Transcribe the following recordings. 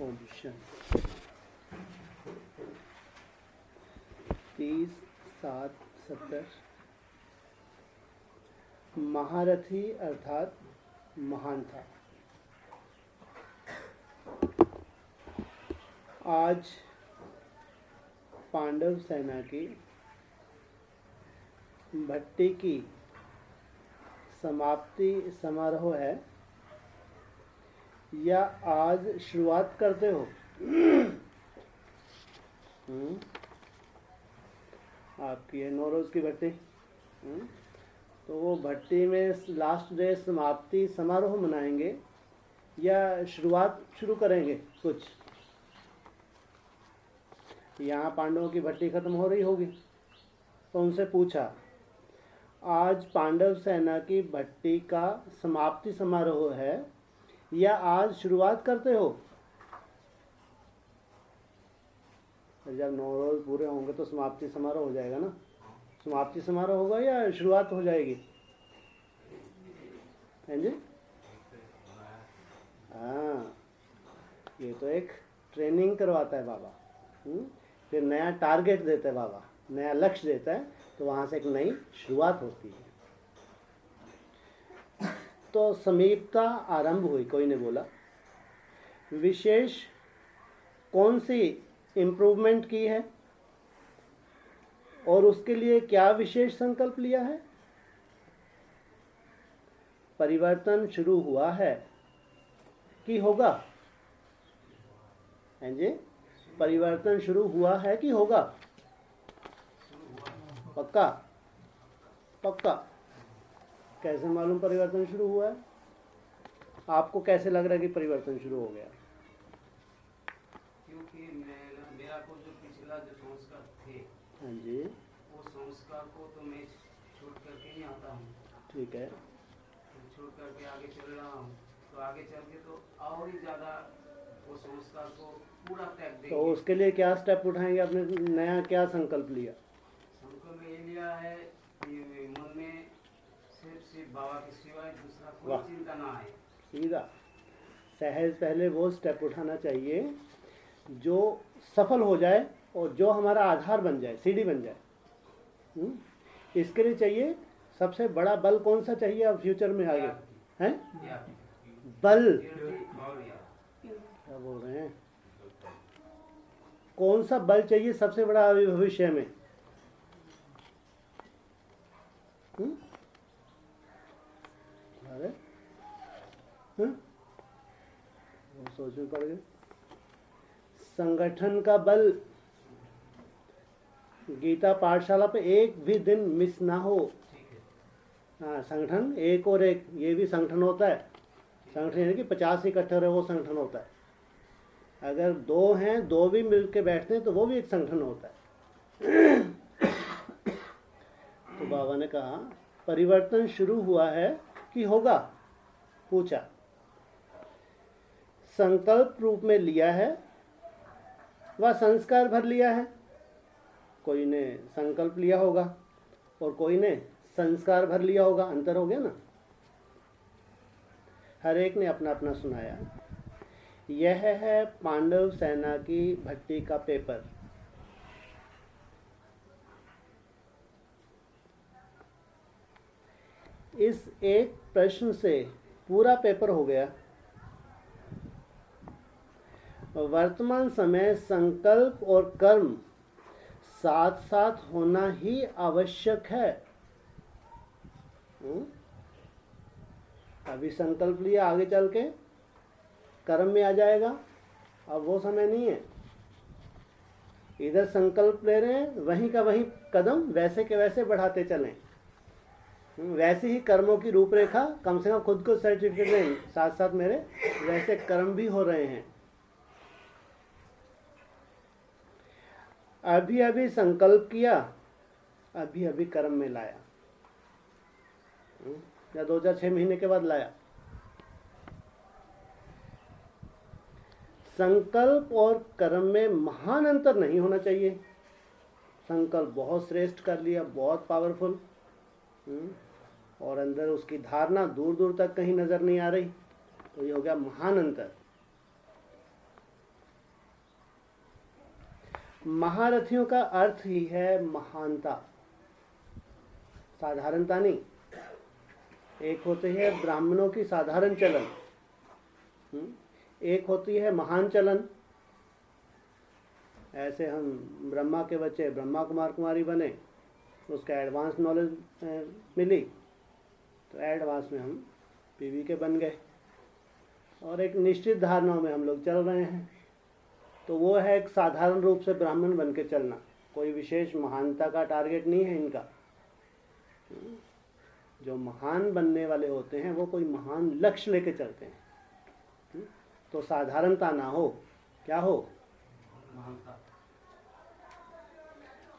ओम शांति। 30/7/70 महारथी अर्थात महान था। आज पांडव सेना की भट्टी की समाप्ति समारोह है या आज शुरुआत करते हो? आपकी है नौरोज की भट्टी। तो वो भट्टी में लास्ट डे समाप्ति समारोह मनाएंगे या शुरुआत शुरू करेंगे? कुछ यहाँ पांडवों की भट्टी खत्म हो रही होगी तो उनसे पूछा, आज पांडव सेना की भट्टी का समाप्ति समारोह है या आज शुरुआत करते हो? जब 9 रोज पूरे होंगे तो समाप्ति समारोह हो जाएगा ना। समाप्ति समारोह होगा या शुरुआत हो जाएगी? हैं जी? हाँ, ये तो एक ट्रेनिंग करवाता है बाबा। फिर नया टारगेट देता है बाबा, नया लक्ष्य देता है, तो वहां से एक नई शुरुआत होती है। तो समीपता आरंभ हुई। कोई ने बोला विशेष कौन सी इम्प्रूवमेंट की है और उसके लिए क्या विशेष संकल्प लिया है? परिवर्तन शुरू हुआ है कि होगा? हैं जी? परिवर्तन शुरू हुआ है कि होगा? पक्का? पक्का? कैसे मालूम परिवर्तन शुरू हुआ है? आपको कैसे लग रहा है कि परिवर्तन शुरू हो गया? क्योंकि मेरा को जो पिछला जो संस्कार थे, हाँ जी, वो संस्कार को तो मैं छोड़ करके ही आता हूँ। ठीक है। छोड़ करके आगे चल रहा हूँ, तो आगे चल के तो और ही ज्यादा वो संस्कार को पूरा त्याग देंगे। तो उसके लिए क्या स्टेप उठाएंगे? आपने नया क्या संकल्प लिया? संकल्प ये लिया है कि मन में सिर्फ बाबा के सिवाय दूसरा कोई चिंता ना आए। सीधा सहज पहले वो स्टेप उठाना चाहिए जो सफल हो जाए और जो हमारा आधार बन जाए, सीढ़ी बन जाए। इसके लिए चाहिए सबसे बड़ा बल कौन सा चाहिए अब फ्यूचर में आगे? हैं? बल क्या बोल रहे हैं? कौन सा बल चाहिए सबसे बड़ा भविष्य में? अरे वो सोच में पड़ गए। संगठन का बल। गीता पाठशाला पे एक भी दिन मिस ना हो। हाँ, संगठन एक और एक, ये भी संगठन होता है। संगठन यानी कि 50 इकट्ठे रहे, वो संगठन होता है। अगर 2 हैं, 2 भी मिल के बैठते हैं तो वो भी एक संगठन होता है। तो बाबा ने कहा परिवर्तन शुरू हुआ है कि होगा? पूछा। संकल्प रूप में लिया है व संस्कार भर लिया है? कोई ने संकल्प लिया होगा और कोई ने संस्कार भर लिया होगा। अंतर हो गया ना। हर एक ने अपना अपना सुनाया। यह है पांडव सेना की भट्टी का पेपर। इस एक प्रश्न से पूरा पेपर हो गया। वर्तमान समय संकल्प और कर्म साथ साथ होना ही आवश्यक है। अभी संकल्प लिया, आगे चल के कर्म में आ जाएगा। अब वो समय नहीं है। इधर संकल्प ले रहे हैं, वहीं का वहीं कदम वैसे के वैसे बढ़ाते चलें। वैसे ही कर्मों की रूपरेखा कम से कम खुद को सर्टिफिकेट दें, साथ साथ मेरे वैसे कर्म भी हो रहे हैं। अभी अभी संकल्प किया, अभी अभी कर्म में लाया, या 2006 महीने के बाद लाया। संकल्प और कर्म में महान अंतर नहीं होना चाहिए। संकल्प बहुत श्रेष्ठ कर लिया, बहुत पावरफुल, और अंदर उसकी धारणा दूर दूर तक कहीं नजर नहीं आ रही, तो ये हो गया महान अंतर। महारथियों का अर्थ ही है महानता, साधारणता नहीं। एक होती है ब्राह्मणों की साधारण चलन, एक होती है महान चलन। ऐसे हम ब्रह्मा के बच्चे ब्रह्मा कुमार कुमारी बने, उसका एडवांस नॉलेज मिली तो एडवांस में हम पीवी के बन गए, और एक निश्चित धारणाओं में हम लोग चल रहे हैं, तो वो है एक साधारण रूप से ब्राह्मण बन के चलना। कोई विशेष महानता का टारगेट नहीं है इनका। जो महान बनने वाले होते हैं वो कोई महान लक्ष्य लेके चलते हैं। तो साधारणता ना हो, क्या हो? महानता।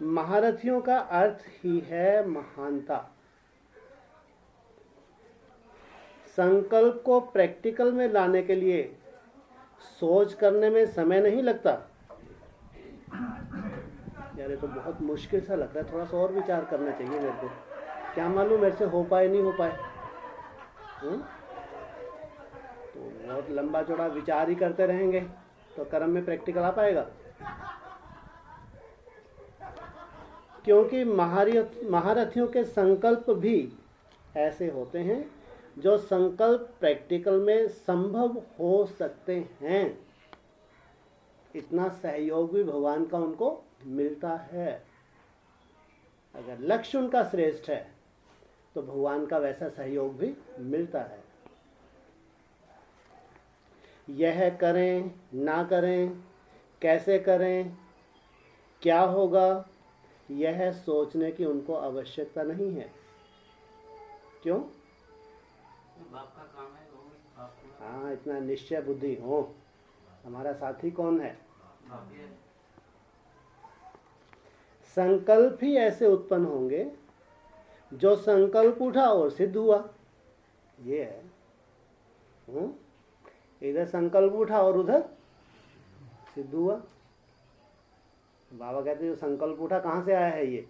महारथियों का अर्थ ही है महानता। संकल्प को प्रैक्टिकल में लाने के लिए सोच करने में समय नहीं लगता। यार ये तो बहुत मुश्किल सा लग रहा है, थोड़ा सा और विचार करना चाहिए मेरे को। क्या मालूम मेरे से हो पाए नहीं हो पाए। तो बहुत लंबा चौड़ा विचार ही करते रहेंगे तो कर्म में प्रैक्टिकल आ पाएगा? क्योंकि महारथियों के संकल्प भी ऐसे होते हैं जो संकल्प प्रैक्टिकल में संभव हो सकते हैं। इतना सहयोग भी भगवान का उनको मिलता है। अगर लक्ष्य उनका श्रेष्ठ है तो भगवान का वैसा सहयोग भी मिलता है। यह करें ना करें, कैसे करें, क्या होगा, यह सोचने की उनको आवश्यकता नहीं है। क्यों? बाप का काम है वो, बाप को। हाँ, इतना निश्चय बुद्धि हो। हमारा साथी कौन है? बाप ही है। संकल्प ही ऐसे उत्पन्न होंगे जो संकल्प उठा और सिद्ध हुआ। ये है, इधर संकल्प उठा और उधर सिद्ध हुआ। बाबा कहते हैं जो संकल्प उठा कहाँ से आया है ये?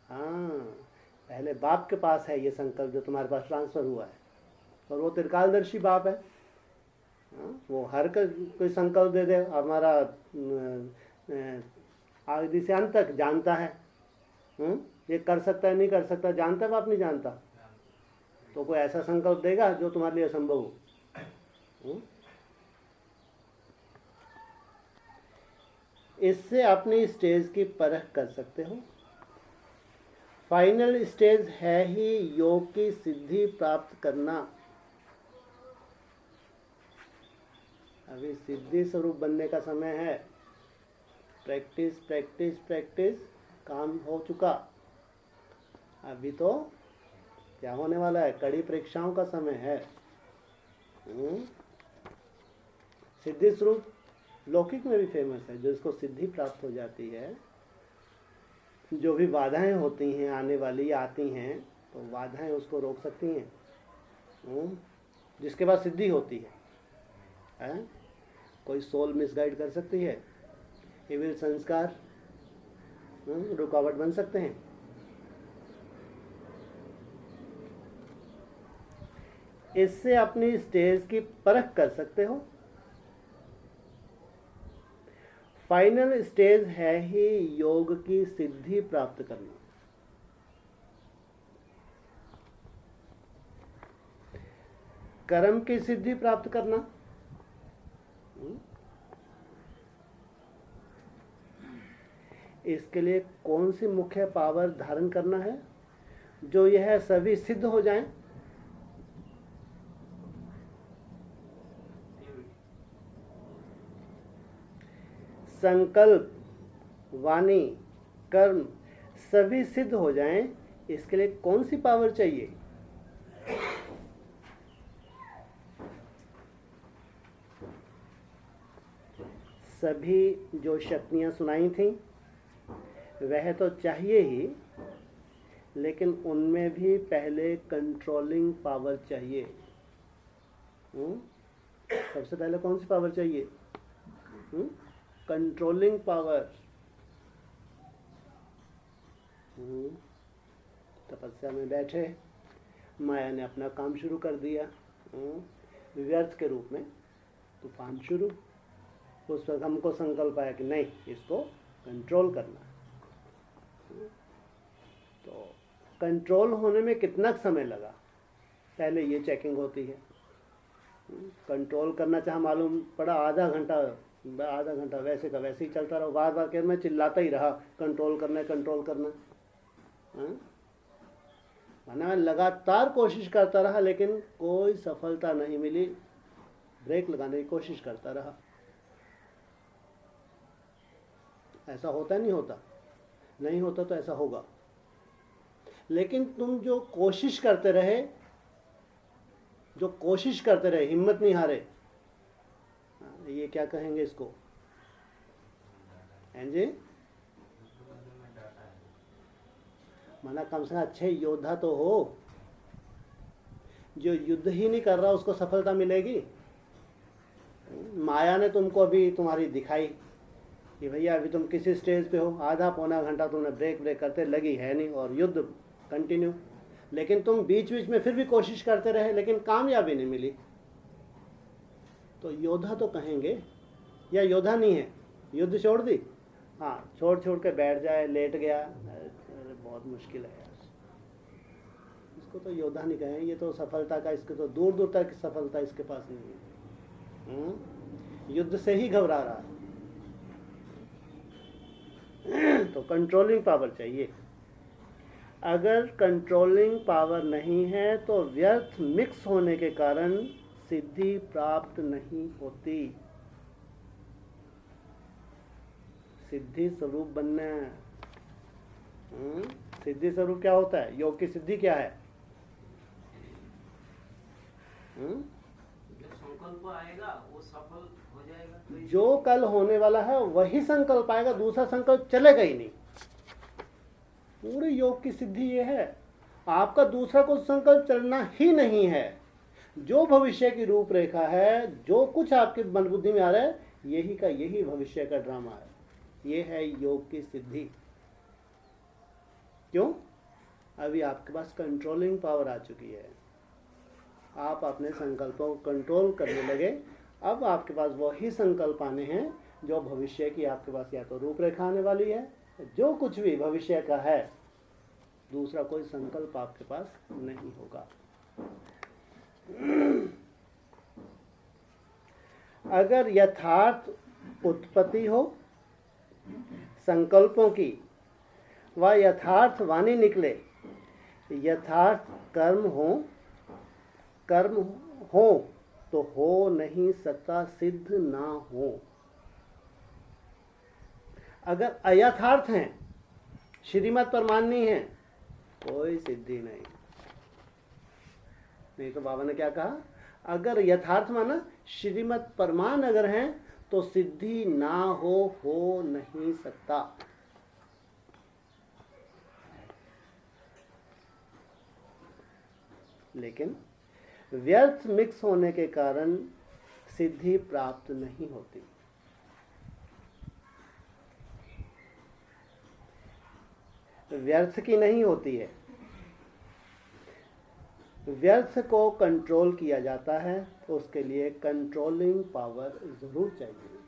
हाँ, पहले बाप के पास है ये संकल्प जो तुम्हारे पास ट्रांसफर हुआ है, और वो त्रिकालदर्शी बाप है। वो हर कोई संकल्प दे दे, हमारा आदि से अंत तक जानता है। ये कर सकता है नहीं कर सकता जानता है, बाप नहीं जानता। तो कोई ऐसा संकल्प देगा जो तुम्हारे लिए असंभव हो। इससे अपनी स्टेज की परख कर सकते हो। फाइनल स्टेज है ही योग की सिद्धि प्राप्त करना। अभी सिद्धि स्वरूप बनने का समय है। प्रैक्टिस प्रैक्टिस प्रैक्टिस काम हो चुका। अभी तो क्या होने वाला है? कड़ी परीक्षाओं का समय है। सिद्धि स्वरूप लौकिक में भी फेमस है। जो इसको सिद्धि प्राप्त हो जाती है, जो भी बाधाएं होती हैं आने वाली आती हैं, तो बाधाएं उसको रोक सकती हैं। जिसके बाद सिद्धि होती है, कोई सोल मिसगाइड कर सकती है, इविल संस्कार रुकावट बन सकते हैं। इससे अपनी स्टेज की परख कर सकते हो। फाइनल स्टेज है ही योग की सिद्धि प्राप्त करना। कर्म की सिद्धि प्राप्त करना। इसके लिए कौन सी मुख्य पावर धारण करना है जो यह सभी सिद्ध हो जाएं? संकल्प, वाणी, कर्म सभी सिद्ध हो जाएं, इसके लिए कौन सी पावर चाहिए? सभी जो शक्तियां सुनाई थीं वह तो चाहिए ही, लेकिन उनमें भी पहले कंट्रोलिंग पावर चाहिए। सबसे पहले कौन सी पावर चाहिए? Controlling power. तपस्या में बैठे, माया ने अपना काम शुरू कर दिया, व्यर्थ के रूप में तूफान शुरू। उस वक्त हमको संकल्प आया कि नहीं, इसको कंट्रोल करना है। तो कंट्रोल होने में कितना समय लगा, पहले ये चेकिंग होती है। कंट्रोल करना चाहा, मालूम पड़ा आधा घंटा वैसे का वैसे ही चलता रहा, बार बार मैं चिल्लाता ही रहा कंट्रोल करना है, कंट्रोल करना है। मैं लगातार कोशिश करता रहा लेकिन कोई सफलता नहीं मिली, ब्रेक लगाने की कोशिश करता रहा। ऐसा होता नहीं होता? नहीं होता तो ऐसा होगा। लेकिन तुम जो कोशिश करते रहे, हिम्मत नहीं हारे, ये क्या कहेंगे इसको? हैं जी, माना कम से कम अच्छे योद्धा तो हो। जो युद्ध ही नहीं कर रहा उसको सफलता मिलेगी? माया ने तुमको अभी तुम्हारी दिखाई कि भैया अभी तुम किसी स्टेज पे हो, आधा पौना घंटा तुमने ब्रेक करते लगी है नहीं और युद्ध कंटिन्यू, लेकिन तुम बीच बीच में फिर भी कोशिश करते रहे लेकिन कामयाबी नहीं मिली। तो योद्धा तो कहेंगे, या योद्धा नहीं है, युद्ध छोड़ दी, हाँ छोड़ के बैठ जाए, लेट गया, अरे बहुत मुश्किल है यार, इसको तो योद्धा नहीं कहें, ये तो सफलता का, इसके तो दूर दूर तक सफलता इसके पास नहीं है। युद्ध से ही घबरा रहा है। तो कंट्रोलिंग पावर चाहिए। अगर कंट्रोलिंग पावर नहीं है तो व्यर्थ मिक्स होने के कारण सिद्धि प्राप्त नहीं होती। सिद्धि स्वरूप बनना है। सिद्धि स्वरूप क्या होता है? योग की सिद्धि क्या है? जो संकल्प आएगा वो सफल हो जाएगा। जो कल होने वाला है वही संकल्प आएगा, दूसरा संकल्प चलेगा ही नहीं। पूरे योग की सिद्धि ये है, आपका दूसरा कोई संकल्प चलना ही नहीं है। जो भविष्य की रूपरेखा है, जो कुछ आपके मन बुद्धि में आ रहा है, यही का यही भविष्य का ड्रामा है। ये है योग की सिद्धि। क्यों? अभी आपके पास कंट्रोलिंग पावर आ चुकी है, आप अपने संकल्पों को कंट्रोल करने लगे। अब आपके पास वही संकल्प आने हैं जो भविष्य की आपके पास या तो रूपरेखा आने वाली है, जो कुछ भी भविष्य का है, दूसरा कोई संकल्प आपके पास नहीं होगा। अगर यथार्थ उत्पत्ति हो संकल्पों की, व यथार्थ वाणी निकले, यथार्थ कर्म हो तो हो नहीं सकता, सिद्ध ना हो। अगर अयथार्थ हैं, श्रीमत प्रमाण नहीं है, कोई सिद्धि नहीं तो बाबा ने क्या कहा? अगर यथार्थ माना श्रीमत प्रमाण अगर हैं तो सिद्धि ना हो नहीं सकता। लेकिन व्यर्थ मिक्स होने के कारण सिद्धि प्राप्त नहीं होती। व्यर्थ की नहीं होती है। व्यर्थ को कंट्रोल किया जाता है तो उसके लिए कंट्रोलिंग पावर जरूर चाहिए।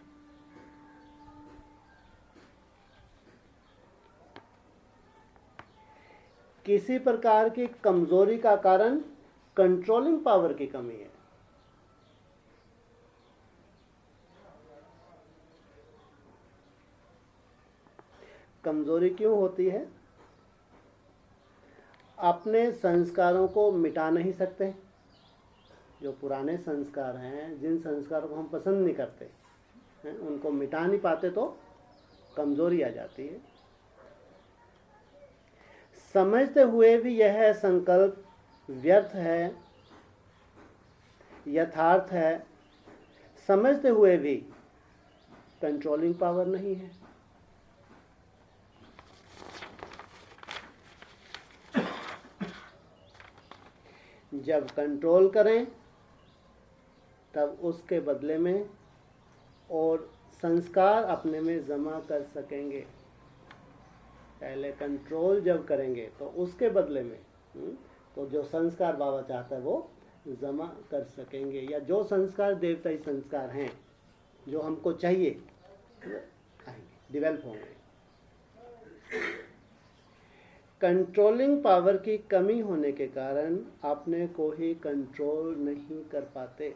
किसी प्रकार की कमजोरी का कारण कंट्रोलिंग पावर की कमी है। कमजोरी क्यों होती है? अपने संस्कारों को मिटा नहीं सकते। जो पुराने संस्कार हैं, जिन संस्कारों को हम पसंद नहीं करते हैं, उनको मिटा नहीं पाते तो कमजोरी आ जाती है। समझते हुए भी यह संकल्प व्यर्थ है, यथार्थ है, समझते हुए भी कंट्रोलिंग पावर नहीं है। जब कंट्रोल करें तब उसके बदले में और संस्कार अपने में जमा कर सकेंगे। पहले कंट्रोल जब करेंगे तो उसके बदले में तो जो संस्कार बाबा चाहता है वो जमा कर सकेंगे, या जो संस्कार देवताई संस्कार हैं जो हमको चाहिए आएंगे, डेवलप होंगे। कंट्रोलिंग पावर की कमी होने के कारण अपने को ही कंट्रोल नहीं कर पाते।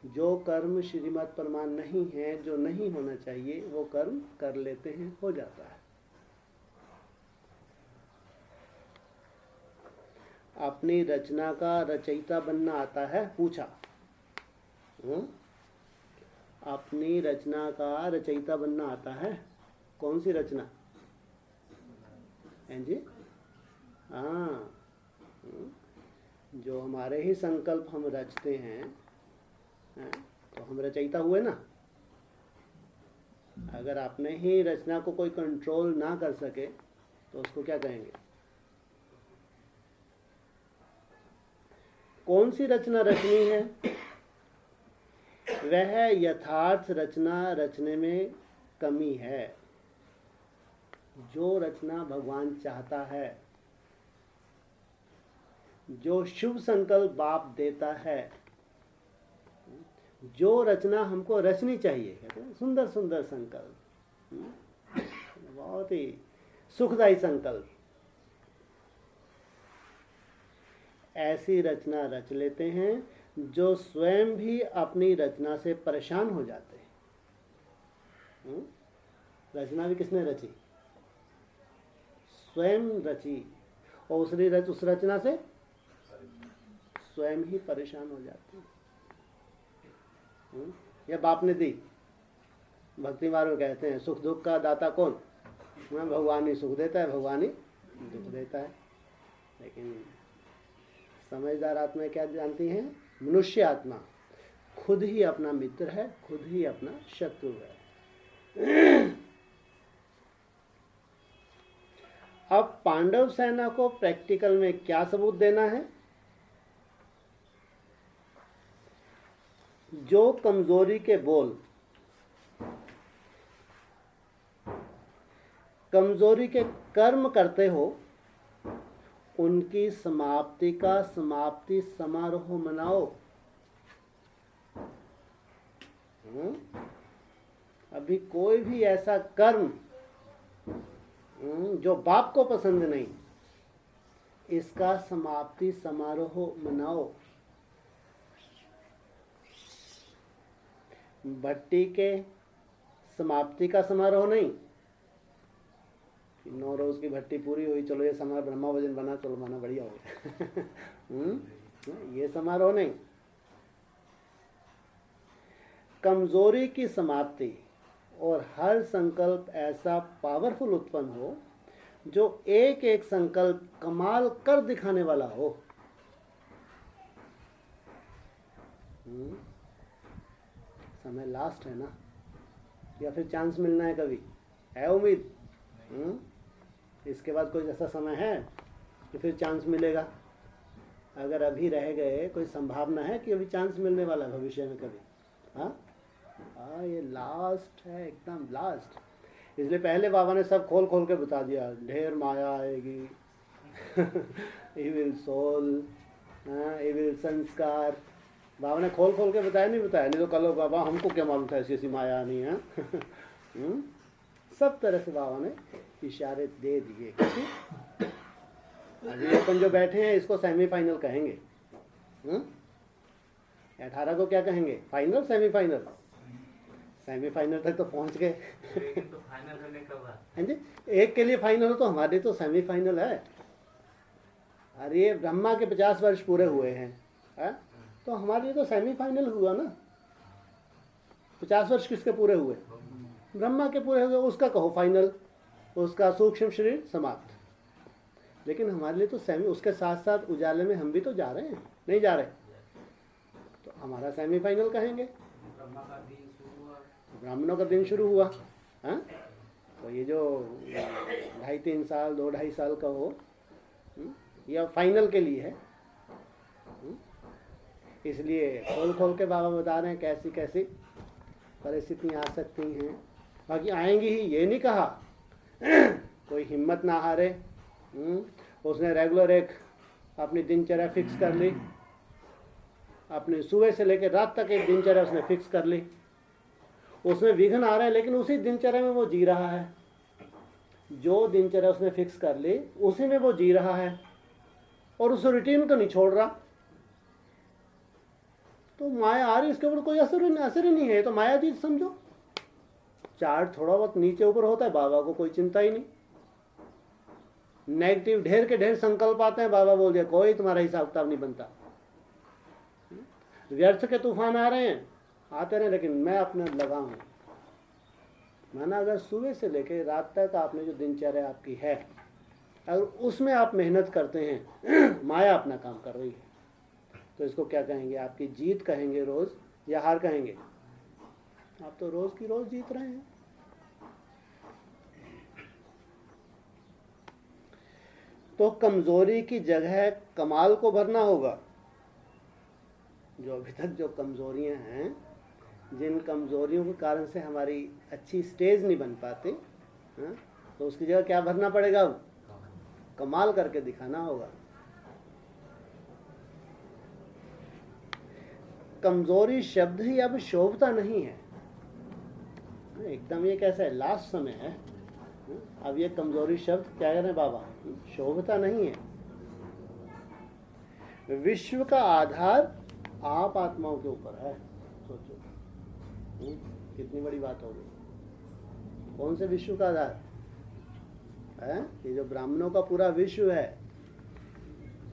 जो कर्म श्रीमद् प्रमाण नहीं है, जो नहीं होना चाहिए, वो कर्म कर लेते हैं, हो जाता है। अपनी रचना का रचयिता बनना आता है? पूछा। अपनी रचना का रचयिता बनना आता है? कौन सी रचना हैं जी? हाँ, जो हमारे ही संकल्प हम रचते हैं, तो हम रचयिता हुए ना। अगर आपने ही रचना को कोई कंट्रोल ना कर सके तो उसको क्या कहेंगे? कौन सी रचना रचनी है? वह यथार्थ रचना रचने में कमी है। जो रचना भगवान चाहता है, जो शुभ संकल्प बाप देता है, जो रचना हमको रचनी चाहिए, कहते हैं सुंदर सुंदर संकल्प, बहुत ही सुखदायी संकल्प, ऐसी रचना रच लेते हैं जो स्वयं भी अपनी रचना से परेशान हो जाते हैं। रचना भी किसने रची? स्वयं रची, और उस रचना से स्वयं ही परेशान हो जाते हैं। यह बाप ने दी। भक्ति मार्ग में कहते हैं सुख दुख का दाता कौन? भगवान ही सुख देता है, भगवान ही दुख देता है। लेकिन समझदार आत्मा क्या जानती हैं? मनुष्य आत्मा खुद ही अपना मित्र है, खुद ही अपना शत्रु है। अब पांडव सेना को प्रैक्टिकल में क्या सबूत देना है? जो कमजोरी के बोल, कमजोरी के कर्म करते हो, उनकी समाप्ति का समाप्ति समारोह मनाओ। अभी कोई भी ऐसा कर्म जो बाप को पसंद नहीं, इसका समाप्ति समारोह मनाओ। भट्टी के समाप्ति का समारोह नहीं, 9 रोज की भट्टी पूरी हुई, चलो ये समारोह ब्रह्मा भजन बना, चलो माना बढ़िया हो गया। ये समारोह नहीं। कमजोरी की समाप्ति और हर संकल्प ऐसा पावरफुल उत्पन्न हो जो एक एक संकल्प कमाल कर दिखाने वाला हो। समय लास्ट है ना, या फिर चांस मिलना है? कभी है उम्मीद? इसके बाद कोई ऐसा समय है कि फिर चांस मिलेगा? अगर अभी रह गए, कोई संभावना है कि अभी चांस मिलने वाला है भविष्य में कभी? हाँ, ये लास्ट है, एकदम लास्ट। इसलिए पहले बाबा ने सब खोल खोल के बता दिया, ढेर माया आएगी, इविल सोल, इविल संस्कार। बाबा ने खोल खोल के बताया, नहीं बताया? नहीं तो कल बाबा हमको क्या मालूम था ऐसी ऐसी माया नहीं है। सब तरह से बाबा ने इशारे दे दिए। अभी अपन जो बैठे हैं इसको सेमीफाइनल कहेंगे। 18 को क्या कहेंगे? Final, semifinal? सेमीफाइनल तक तो पहुंच गए। तो फाइनल होने कब हाँ जी, एक के लिए फाइनल हो तो हमारे तो सेमीफाइनल है। अरे ब्रह्मा के 50 वर्ष पूरे हुए हैं, तो हमारे लिए तो सेमीफाइनल हुआ ना। 50 वर्ष किसके पूरे हुए? ब्रह्मा के पूरे हुए, उसका कहो फाइनल, उसका सूक्ष्म शरीर समाप्त। लेकिन हमारे लिए तो सेमी, उसके साथ साथ उजाले में हम भी तो जा रहे हैं, नहीं जा रहे? तो हमारा सेमीफाइनल कहेंगे। ब्राह्मणों का दिन शुरू हुआ। हाँ, तो ये जो 2.5-3 साल, 2-2.5 साल का हो, या फाइनल के लिए है। इसलिए खोल खोल के बाबा बता रहे हैं कैसी कैसी परिस्थितियाँ आ सकती हैं। बाकी आएंगी ही, ये नहीं कहा। कोई हिम्मत ना हारे। उसने रेगुलर एक अपनी दिनचर्या फिक्स कर ली, अपने सुबह से लेकर रात तक एक दिनचर्या उसने फिक्स कर ली। उसमें विघ्न आ रहे हैं, लेकिन उसी दिनचर्या में वो जी रहा है। जो दिनचर्या उसने फिक्स कर ली उसी में वो जी रहा है और उस रूटीन को नहीं छोड़ रहा। तो माया आ रही, इसके ऊपर कोई असर ही नहीं है, तो माया जी समझो। चार्ट थोड़ा बहुत नीचे ऊपर होता है, बाबा को कोई चिंता ही नहीं। नेगेटिव ढेर के ढेर संकल्प आते हैं, बाबा बोल दिया कोई तुम्हारा हिसाब किताब नहीं बनता। व्यर्थ के तूफान आ रहे हैं, आते रहे, लेकिन मैं अपने लगा हूं। माना अगर सुबह से लेकर रात तक आपने जो दिनचर्या आपकी है, अगर उसमें आप मेहनत करते हैं, माया अपना काम कर रही है, तो इसको क्या कहेंगे? आपकी जीत कहेंगे रोज या हार कहेंगे? आप तो रोज की रोज जीत रहे हैं। तो कमजोरी की जगह कमाल को भरना होगा। जो अभी तक जो कमजोरियां हैं, जिन कमजोरियों के कारण से हमारी अच्छी स्टेज नहीं बन पाती, तो उसकी जगह क्या भरना पड़ेगा? अब कमाल करके दिखाना होगा। कमजोरी शब्द ही अब शोभता नहीं है एकदम। ये कैसा है, लास्ट समय है। अब ये कमजोरी शब्द क्या कह रहे हैं बाबा? शोभता नहीं है। विश्व का आधार आप आत्माओं के ऊपर है। सोचो कितनी बड़ी बात होगी। कौन से विश्व का आधार है? ये जो ब्राह्मणों का पूरा विश्व है,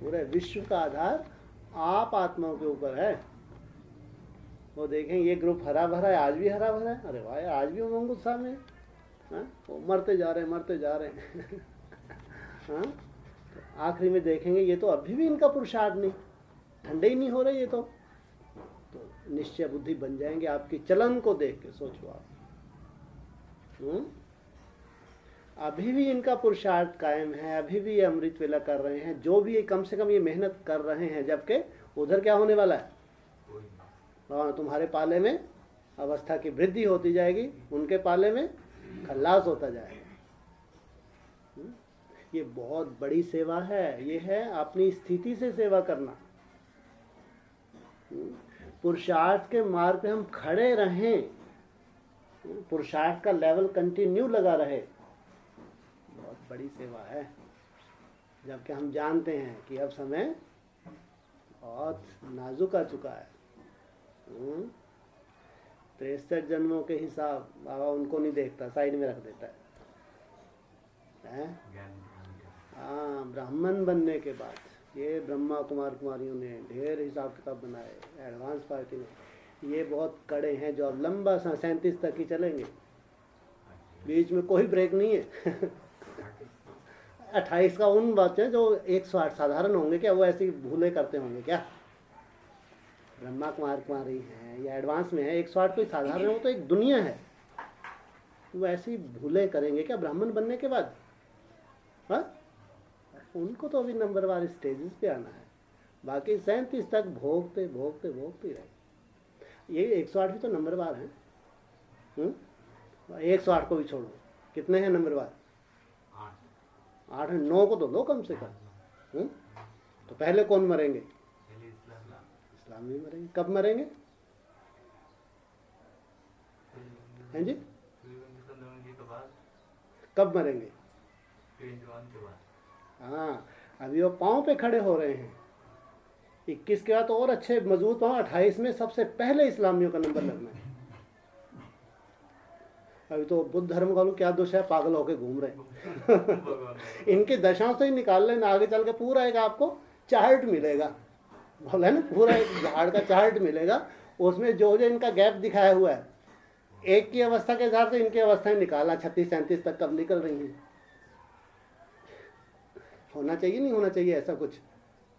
पूरे विश्व का आधार आप आत्माओं के ऊपर है। वो देखें ये ग्रुप हरा भरा है, आज भी हरा भरा है। अरे भाई आज भी उमंग उत्साह में, वो मरते जा रहे हैं हाँ? तो आखिरी में देखेंगे ये तो अभी भी इनका पुरुषार्थ नहीं, ठंडे ही नहीं हो रहे ये तो निश्चय बुद्धि बन जाएंगे आपकी चलन को देख के। सोचो आप, अभी भी इनका पुरुषार्थ कायम है, अभी भी ये अमृत वेला कर रहे हैं, जो भी ये कम से कम ये मेहनत कर रहे हैं, जबकि उधर क्या होने वाला है? तुम्हारे पाले में अवस्था की वृद्धि होती जाएगी, उनके पाले में खल्लास होता जाएगा। ये बहुत बड़ी सेवा है। ये है अपनी स्थिति से सेवा करना। पुरुषार्थ के मार्ग पे हम खड़े रहें, पुरुषार्थ का लेवल कंटिन्यू लगा रहे, बहुत बड़ी सेवा है। जबकि हम जानते हैं कि अब समय बहुत नाजुक आ चुका है। 63 जन्मों के हिसाब बाबा उनको नहीं देखता, साइड में रख देता है। हाँ, ब्राह्मण बनने के बाद ये ब्रह्मा कुमार कुमारियों ने ढेर हिसाब किताब बनाए, एडवांस पार्टी में। ये बहुत कड़े हैं, जो अब लंबा 37 तक ही चलेंगे, बीच में कोई ब्रेक नहीं है। 28 का उन बात है जो 108 साधारण होंगे क्या? वो ऐसी भूले करते होंगे क्या? ब्रह्मा कुमार कुमारी हैं या एडवांस में है, 108 कोई साधारण हो तो एक दुनिया है, वो ऐसी भूले करेंगे क्या ब्राह्मण बनने के बाद? हाँ, उनको तो अभी नंबरवार स्टेजेस पे आना है। बाकी 37 तक भोगते भोगते भोगते रहे। ये 108 भी तो नंबरवार हैं। 108 को भी छोड़ो, कितने हैं नंबरवार? 8 है। 9 को तो लो कम से कम। तो पहले कौन मरेंगे? इस्लाम में मरेंगे। कब मरेंगे? हैं जी? कब मरेंगे? हाँ, अभी वो पाँव पे खड़े हो रहे हैं। 21 के बाद तो और अच्छे मजबूत पाँव। 28 में सबसे पहले इस्लामियों का नंबर लगना है। अभी तो बुद्ध धर्म का क्या दोष है, पागल होके घूम रहे। इनके दशाओं से ही निकाल लेना, आगे चल के पूरा एक आपको चार्ट मिलेगा, बोला ना, पूरा एक झाड़ का चार्ट मिलेगा। उसमें जो जो इनका गैप दिखाया हुआ है, एक की अवस्था के हिसाब से इनकी अवस्थाएं निकालना 36-37 तक कब निकल रही हैं। होना चाहिए नहीं होना चाहिए ऐसा कुछ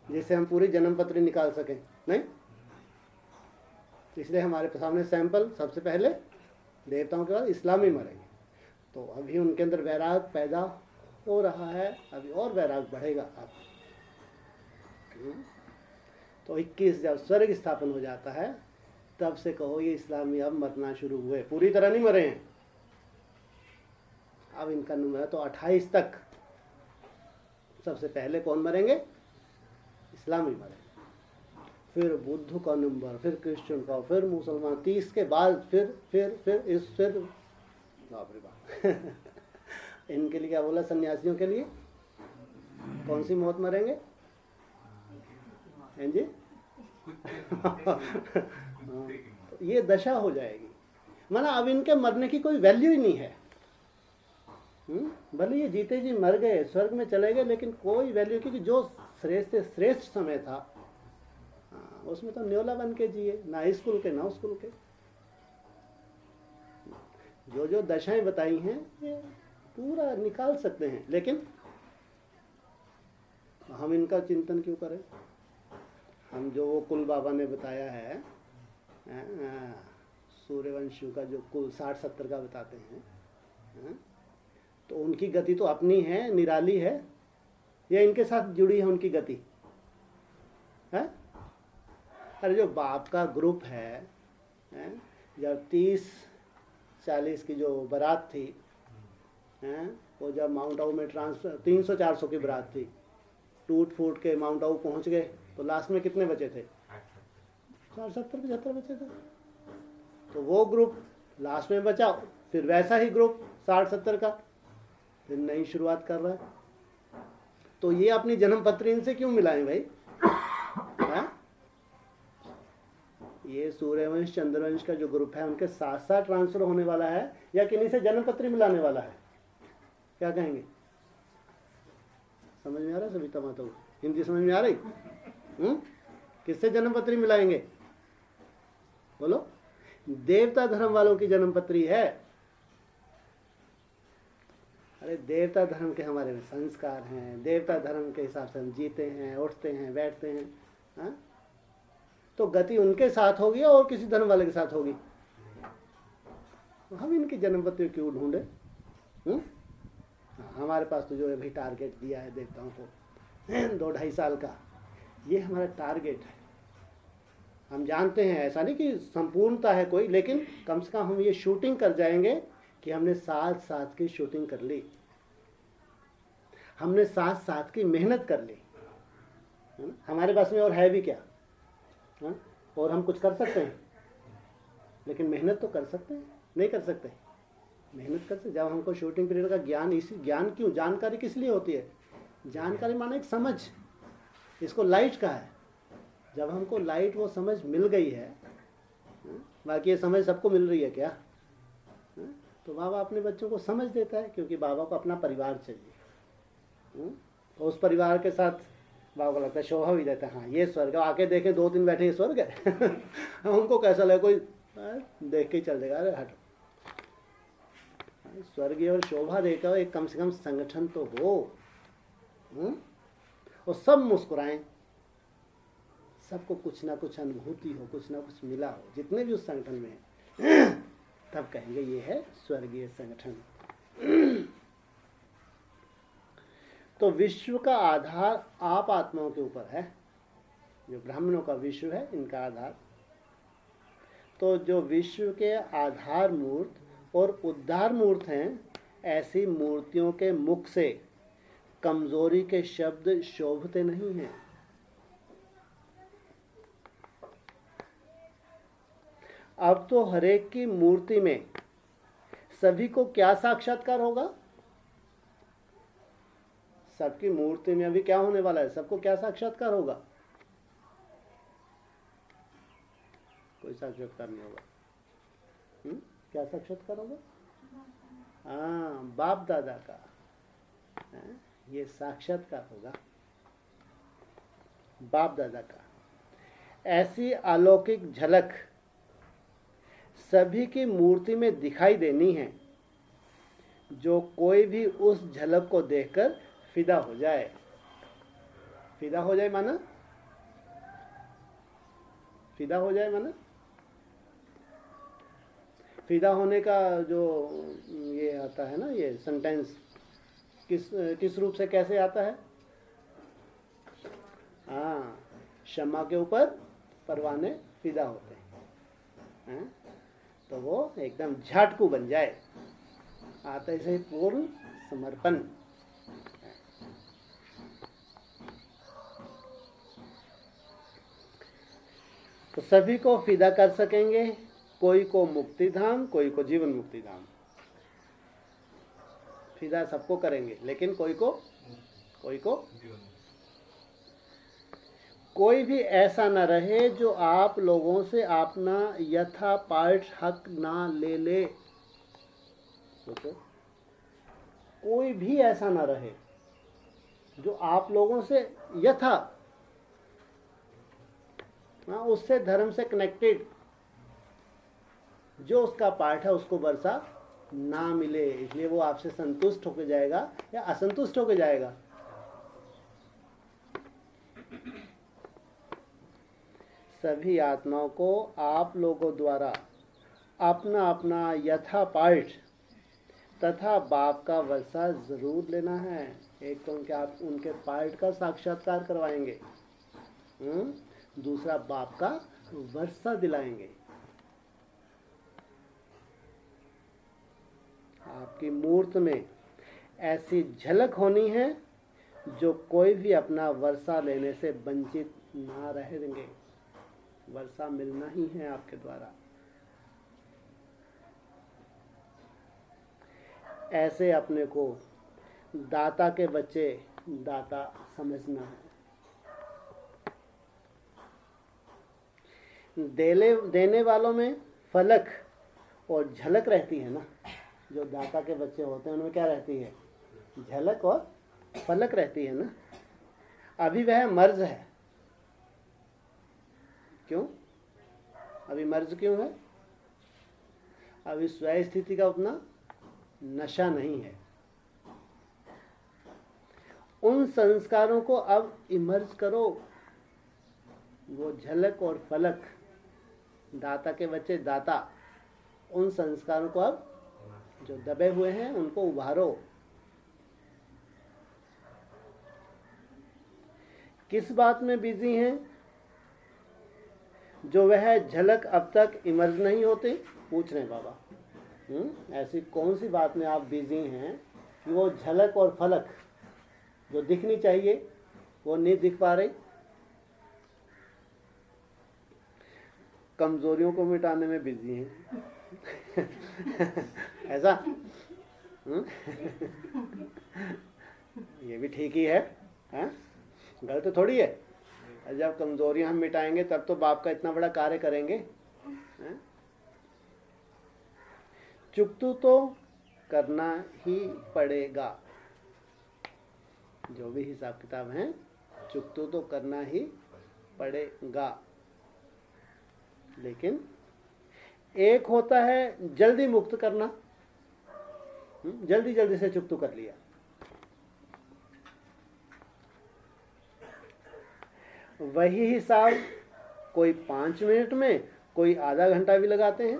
जिससे हम पूरी जन्म पत्री निकाल सकें? नहीं, इसलिए हमारे सामने सैंपल सबसे पहले देवताओं के बाद इस्लामी मरेंगे। तो अभी उनके अंदर वैराग पैदा हो रहा है, अभी और वैराग बढ़ेगा। आप तो 21 जब स्वर्ग स्थापन हो जाता है, तब से कहो ये इस्लामी अब मरना शुरू हुए, पूरी तरह नहीं मरे हैं। अब इनका नंबर है तो 28 तक सबसे पहले कौन मरेंगे? इस्लामी मरेंगे। फिर बुद्ध का नंबर, फिर क्रिश्चियन का, फिर मुसलमान, 30 के बाद फिर बाप रे बाप। इनके लिए क्या बोला सन्यासियों के लिए? कौन सी मौत मरेंगे? हैं जी? ये दशा हो जाएगी, माना अब इनके मरने की कोई वैल्यू ही नहीं है। भले ये जीते जी मर गए, स्वर्ग में चले गए, लेकिन कोई वैल्यू, क्योंकि जो श्रेष्ठ से श्रेष्ठ समय था उसमें तो न्योला बन के जिए, ना स्कूल के ना स्कूल के। जो जो दशाएं बताई हैं ये पूरा निकाल सकते हैं, लेकिन हम इनका चिंतन क्यों करें? हम जो वो कुल बाबा ने बताया है, सूर्यवंशियों का जो कुल 60-70 का बताते हैं, तो उनकी गति तो अपनी है, निराली है, या इनके साथ जुड़ी है उनकी गति है? अरे जो बाप का ग्रुप है, जब 30-40 की जो बारात थी, वो जब माउंट आबू में ट्रांसफर 300-400 की बारात थी, टूट फूट के माउंट आबू पहुंच गए, तो लास्ट में कितने बचे थे? 70-75 बचे थे। तो वो ग्रुप लास्ट में बचा, फिर वैसा ही ग्रुप 60-70 का फिर नई शुरुआत कर रहा है। तो ये अपनी जन्म पत्री इनसे क्यों मिलाएं भाई? ये सूर्यवंश चंद्रवंश का जो ग्रुप है उनके साथ साथ ट्रांसफर होने वाला है, या किन्हीं से जन्म पत्री मिलाने वाला है? क्या कहेंगे? समझ में आ रहा है सभी तमाम? तो हिंदी समझ में आ रही? किससे जन्म पत्री मिलाएंगे? बोलो। देवता धर्म वालों की जन्म पत्री है। अरे देवता धर्म के हमारे में संस्कार हैं, देवता धर्म के हिसाब से हम जीते हैं, उठते हैं, बैठते हैं, हाँ? तो गति उनके साथ होगी और किसी धर्म वाले के साथ होगी। हम इनकी जन्म पत्री क्यों ढूंढे? हमारे पास तो जो है भाई टारगेट दिया है देवताओं को 2-2.5 साल का, ये हमारा टारगेट है। हम जानते हैं ऐसा नहीं कि संपूर्णता है कोई, लेकिन कम से कम हम ये शूटिंग कर जाएंगे कि हमने साथ की शूटिंग कर ली, हमने साथ की मेहनत कर ली, है ना? हमारे पास में और है भी क्या? हाँ? और हम कुछ कर सकते हैं, लेकिन मेहनत तो कर सकते हैं? नहीं कर सकते। मेहनत कर सकते। जब हमको शूटिंग पीरियड का ज्ञान, इसी ज्ञान क्यों, जानकारी किस लिए होती है? जानकारी माने एक समझ, इसको लाइट का है। जब हमको लाइट वो समझ मिल गई है, बाकी ये समझ सबको मिल रही है क्या? तो बाबा अपने बच्चों को समझ देता है, क्योंकि बाबा को अपना परिवार चाहिए। तो उस परिवार के साथ बाबा को लगता है शोभा भी देता है, हाँ ये स्वर्ग है, आके देखें 2 दिन बैठे ये स्वर्ग है। उनको कैसा लगे, कोई देख के ही चल देगा, अरे हटो। स्वर्गीय और शोभा देकर एक कम से कम संगठन तो हो, और सब मुस्कुराएं, सबको कुछ ना कुछ अनुभूति हो, कुछ ना कुछ मिला हो, जितने भी उस संगठन में है, तब कहेंगे ये है स्वर्गीय संगठन। तो विश्व का आधार आप आत्माओं के ऊपर है, जो ब्राह्मणों का विश्व है, इनका आधार। तो जो विश्व के आधार मूर्त और उद्धार मूर्त हैं, ऐसी मूर्तियों के मुख से कमजोरी के शब्द शोभते नहीं हैं। अब तो हरेक की मूर्ति में सभी को क्या साक्षात्कार होगा? सबकी मूर्ति में अभी क्या होने वाला है? सबको क्या साक्षात्कार होगा? कोई साक्षात्कार नहीं होगा। क्या साक्षात्कार होगा? हाँ, बाप दादा का ये साक्षात्कार होगा, बाप दादा का। ऐसी अलौकिक झलक सभी की मूर्ति में दिखाई देनी है, जो कोई भी उस झलक को देखकर फिदा हो जाए। फिदा हो जाए माना? फिदा हो जाए माना? फिदा होने का जो ये आता है ना, ये सेंटेंस किस रूप से कैसे आता है? हाँ, शम्मा के ऊपर परवाने फिदा होते हैं, तो वो एकदम झाटकू बन जाए, आते से पूर्ण समर्पण। सभी को फिदा कर सकेंगे, कोई को मुक्ति धाम, कोई को जीवन मुक्ति धाम। फिदा सबको करेंगे, लेकिन कोई को कोई भी ऐसा न रहे जो आप लोगों से अपना यथा पार्ट हक ना ले ले। सोचो, कोई भी ऐसा न रहे जो आप लोगों से यथा, उससे धर्म से कनेक्टेड जो उसका पार्ट है उसको वर्षा ना मिले। इसलिए वो आपसे संतुष्ट होकर जाएगा या असंतुष्ट होकर जाएगा। सभी आत्माओं को आप लोगों द्वारा अपना अपना यथा पार्ट तथा बाप का वर्षा जरूर लेना है। एक तो आप उनके पार्ट का साक्षात्कार करवाएंगे, दूसरा बाप का वर्षा दिलाएंगे। आपकी मूर्त में ऐसी झलक होनी है जो कोई भी अपना वर्षा लेने से वंचित ना रहेंगे। वर्षा मिलना ही है आपके द्वारा। ऐसे अपने को दाता के बच्चे दाता समझना है। देने वालों में फलक और झलक रहती है ना। जो दाता के बच्चे होते हैं उनमें क्या रहती है? झलक और फलक रहती है ना। अभी वह मर्ज है। क्यों अभी मर्ज क्यों है? अभी स्वयं स्थिति का उतना नशा नहीं है। उन संस्कारों को अब इमर्ज करो। वो झलक और फलक, दाता के बच्चे दाता, उन संस्कारों को अब जो दबे हुए हैं उनको उभारो। किस बात में बिजी हैं? जो वह झलक अब तक इमर्ज नहीं होते। पूछ रहे हैं बाबा, ऐसी कौन सी बात में आप बिजी हैं कि वो झलक और फलक जो दिखनी चाहिए वो नहीं दिख पा रही? कमजोरियों को मिटाने में बिजी हैं। ऐसा ये भी ठीक ही है, गलत तो थोड़ी है। जब कमजोरियां हम मिटाएंगे तब तो बाप का इतना बड़ा कार्य करेंगे। चुकतू तो करना ही पड़ेगा। जो भी हिसाब किताब है चुकतू तो करना ही पड़ेगा। लेकिन एक होता है जल्दी मुक्त करना, जल्दी जल्दी से चुकतू कर लिया। वही हिसाब कोई 5 मिनट में, कोई आधा घंटा भी लगाते हैं।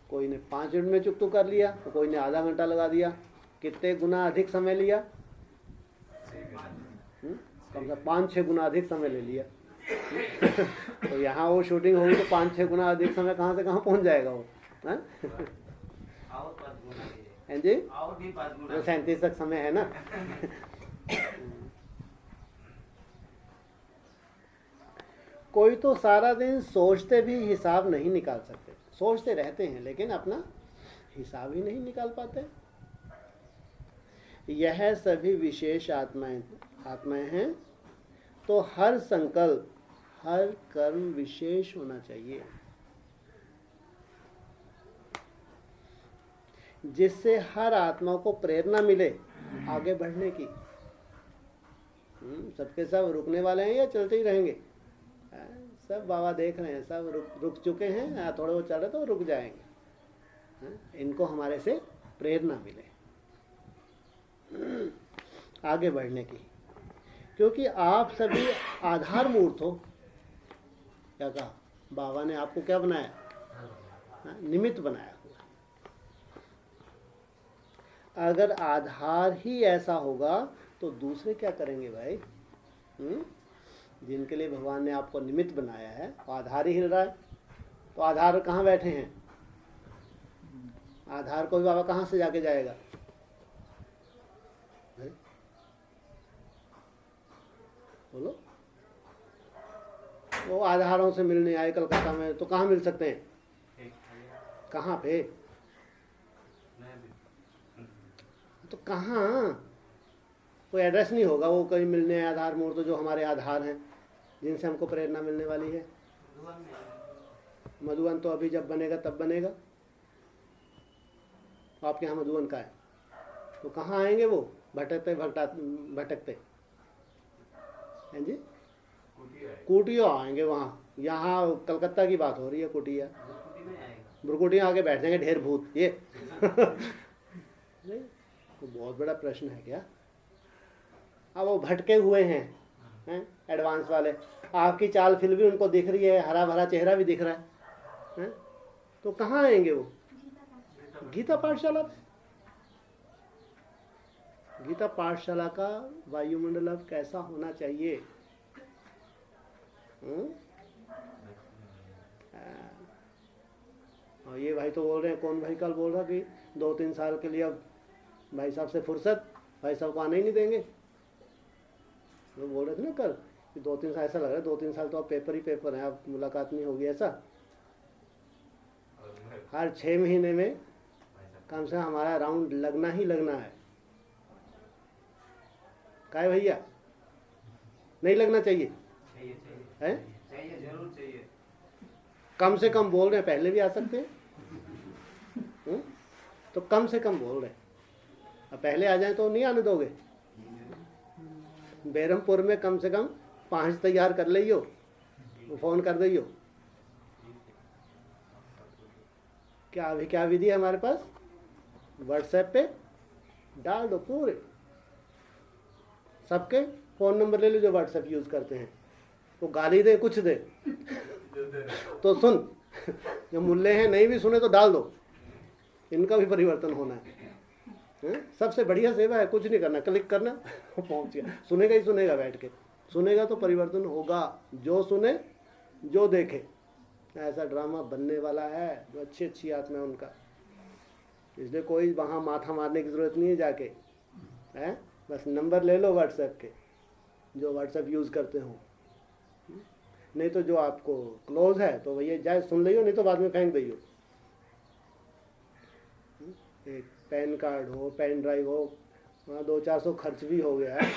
कोई ने 5 मिनट में चुकतू कर लिया तो कोई ने आधा घंटा लगा दिया। कितने गुना अधिक समय लिया? कम से 5-6 गुना अधिक समय ले लिया। तो यहाँ वो शूटिंग होगी तो 5-6 गुना अधिक समय कहाँ से कहाँ पहुँच जाएगा वो? हैं जी, 37 तक समय है ना। कोई तो सारा दिन सोचते भी हिसाब नहीं निकाल सकते। सोचते रहते हैं लेकिन अपना हिसाब ही नहीं निकाल पाते। यह सभी विशेष आत्माएं हैं। तो हर संकल्प, हर कर्म विशेष होना चाहिए, जिससे हर आत्मा को प्रेरणा मिले आगे बढ़ने की। सबके सब रुकने वाले हैं या चलते ही रहेंगे? सब बाबा देख रहे हैं, सब रुक चुके हैं, थोड़े वो चल रहे तो रुक जाएंगे। इनको हमारे से प्रेरणा मिले आगे बढ़ने की। क्योंकि आप सभी आधार मूर्त हो। क्या कहा बाबा ने? आपको क्या बनाया? निमित्त बनाया हुआ। अगर आधार ही ऐसा होगा तो दूसरे क्या करेंगे भाई? जिनके लिए भगवान ने आपको निमित्त बनाया है आधार ही हिल रहा है। तो आधार कहाँ बैठे हैं? आधार को भी बाबा कहाँ से जाके जाएगा? बोलो। वो आधारों से मिलने आए कलकत्ता में, तो कहाँ मिल सकते हैं? कहाँ पे? तो कहाँ कोई एड्रेस नहीं होगा वो कहीं मिलने आए आधार मूर्त जो हमारे आधार हैं, जिनसे हमको प्रेरणा मिलने वाली है। मधुवन तो अभी जब बनेगा तब बनेगा। आपके यहाँ मधुवन का है तो कहाँ आएंगे वो? भटकते हैं जी, कुटिया आएंगे वहाँ। यहाँ कलकत्ता की बात हो रही है, कुटिया बुरकुटिया आके बैठ जाएंगे ढेर भूत ये। तो बहुत बड़ा प्रश्न है क्या? अब वो भटके हुए हैं एडवांस वाले, आपकी चाल फिर भी उनको दिख रही है, हरा भरा चेहरा भी दिख रहा है, तो कहाँ आएंगे वो? गीता पाठशाला पे। गीता पाठशाला का वायुमंडल अब कैसा होना चाहिए? और ये भाई तो बोल रहे हैं, कौन भाई कल बोल रहा कि 2-3 साल के लिए अब भाई साहब से फुर्सत, भाई साहब को आने ही नहीं देंगे। वो बोल रहे थे ना कल कि 2-3 साल, ऐसा लग रहा है 2-3 साल तो अब पेपर ही पेपर है, अब मुलाकात नहीं होगी। ऐसा हर 6 महीने में कम से कम हमारा राउंड लगना ही लगना है। क्या भैया, नहीं लगना चाहिए? है जरूर चाहिए। कम से कम बोल रहे हैं, पहले भी आ सकते हैं। तो कम से कम बोल रहे हैं, अब पहले आ जाए तो नहीं आने दोगे? बेरमपुर में कम से कम 5 तैयार कर लियो, फोन कर दियो। क्या अभी क्या विधि है हमारे पास? व्हाट्सएप पे डाल दो पूरे, सबके फोन नंबर ले लो जो व्हाट्सएप यूज करते हैं। वो गाली दे कुछ दे तो सुन, जो मुल्ले हैं नहीं भी सुने तो डाल दो, इनका भी परिवर्तन होना है। सबसे बढ़िया सेवा है, कुछ नहीं करना, क्लिक करना, पहुंच गया। सुनेगा ही सुनेगा, बैठ के सुनेगा तो परिवर्तन होगा। जो सुने जो देखे, ऐसा ड्रामा बनने वाला है। जो अच्छी अच्छी आत्मा है उनका, इसलिए कोई वहाँ माथा मारने की जरूरत नहीं है जाके, है बस नंबर ले लो व्हाट्सएप के, जो व्हाट्सएप यूज करते हो। नहीं तो जो आपको क्लोज है तो भैया जाए सुन लियो, नहीं तो बाद में फेंक दियो। एक पैन कार्ड हो, पेन ड्राइव हो, वहाँ 200-400 खर्च भी हो गया है,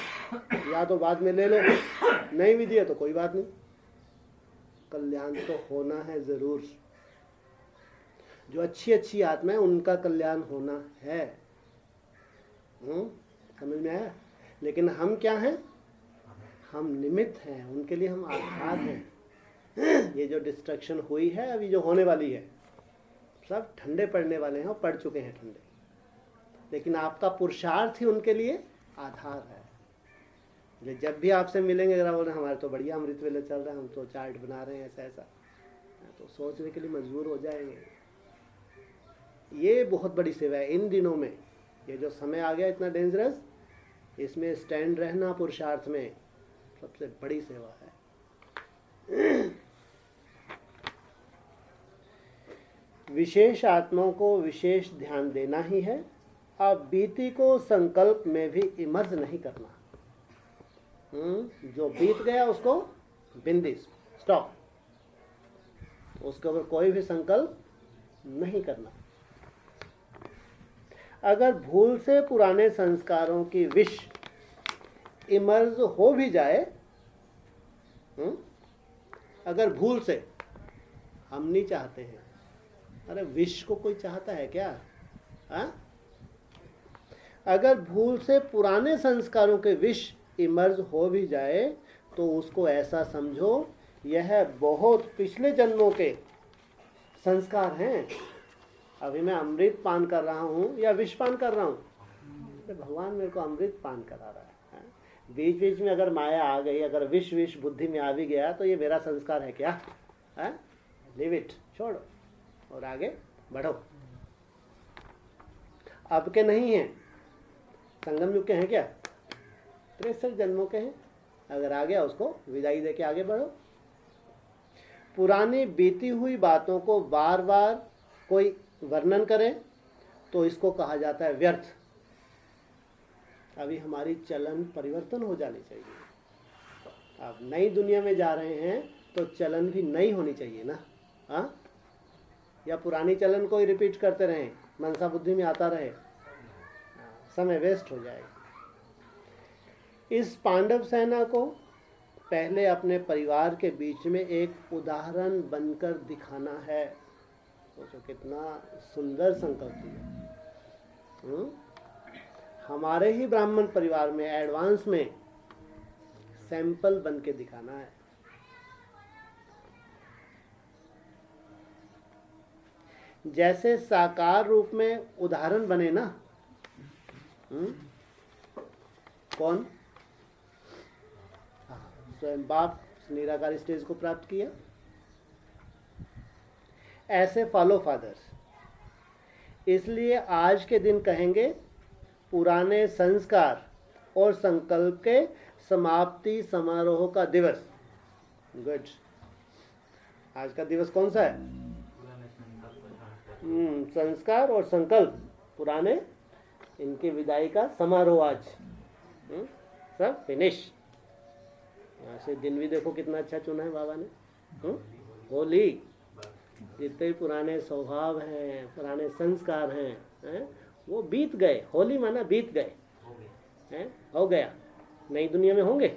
या तो बाद में ले लो, नहीं भी दिए तो कोई बात नहीं, कल्याण तो होना है जरूर। जो अच्छी अच्छी आत्मा है उनका कल्याण होना है। समझ में आया? लेकिन हम क्या हैं? हम निमित्त हैं, उनके लिए हम आधार हैं। ये जो डिस्ट्रक्शन हुई है, अभी जो होने वाली है, सब ठंडे पड़ने वाले हैं और पड़ चुके हैं ठंडे, लेकिन आपका पुरुषार्थ ही उनके लिए आधार है। जब भी आपसे मिलेंगे अगर बोले हमारे तो बढ़िया अमृत वेले चल रहा है, हम तो चार्ट बना रहे हैं ऐसा ऐसा, तो सोचने के लिए मजबूर हो जाएंगे। ये बहुत बड़ी सेवा है इन दिनों में। ये जो समय आ गया इतना डेंजरस, इसमें स्टैंड रहना पुरुषार्थ में सबसे बड़ी सेवा है। विशेष आत्माओं को विशेष ध्यान देना ही है। अब बीती को संकल्प में भी इमर्ज नहीं करना। जो बीत गया उसको बिंदी स्टॉप, उसके ऊपर कोई भी संकल्प नहीं करना। अगर भूल से पुराने संस्कारों की विष इमर्ज हो भी जाए, अगर भूल से, हम नहीं चाहते हैं, अरे विष को कोई चाहता है क्या? अगर भूल से पुराने संस्कारों के विष इमर्ज हो भी जाए तो उसको ऐसा समझो यह बहुत पिछले जन्मों के संस्कार हैं। अभी मैं अमृत पान कर रहा हूँ या विष पान कर रहा हूँ? तो भगवान मेरे को अमृत पान करा रहा है। बीच बीच में अगर माया आ गई, अगर विष विष बुद्धि में आ भी गया तो ये मेरा संस्कार है क्या? लिव इट, छोड़ो और आगे बढ़ो। अब के नहीं है, संगम युग के हैं क्या? 63 जन्मों के हैं। अगर आ गया उसको विदाई दे के आगे बढ़ो। पुरानी बीती हुई बातों को बार बार कोई वर्णन करे तो इसको कहा जाता है व्यर्थ। अभी हमारी चलन परिवर्तन हो जानी चाहिए। अब नई दुनिया में जा रहे हैं तो चलन भी नई होनी चाहिए ना। हाँ, या पुरानी चलन को ही रिपीट करते रहें, मनसा बुद्धि में आता रहे, समय वेस्ट हो जाएगा। इस पांडव सेना को पहले अपने परिवार के बीच में एक उदाहरण बनकर दिखाना है। तो कितना सुंदर संकल्प है। हमारे ही ब्राह्मण परिवार में एडवांस में सैंपल बन के दिखाना है। जैसे साकार रूप में उदाहरण बने ना। कौन? स्वयं बाप निराकार स्टेज को प्राप्त किया। ऐसे फॉलो फादर्स। इसलिए आज के दिन कहेंगे पुराने संस्कार और संकल्प के समाप्ति समारोह का दिवस। गुड। आज का दिवस कौन सा है? संस्कार और संकल्प पुराने, इनके विदाई का समारोह आज। सब फिनिश। यहाँ से दिन भी देखो कितना अच्छा चुना है बाबा ने। होली, जितने पुराने स्वभाव हैं, पुराने संस्कार हैं, वो बीत गए। होली माना बीत गए, हो गया। नई दुनिया में होंगे,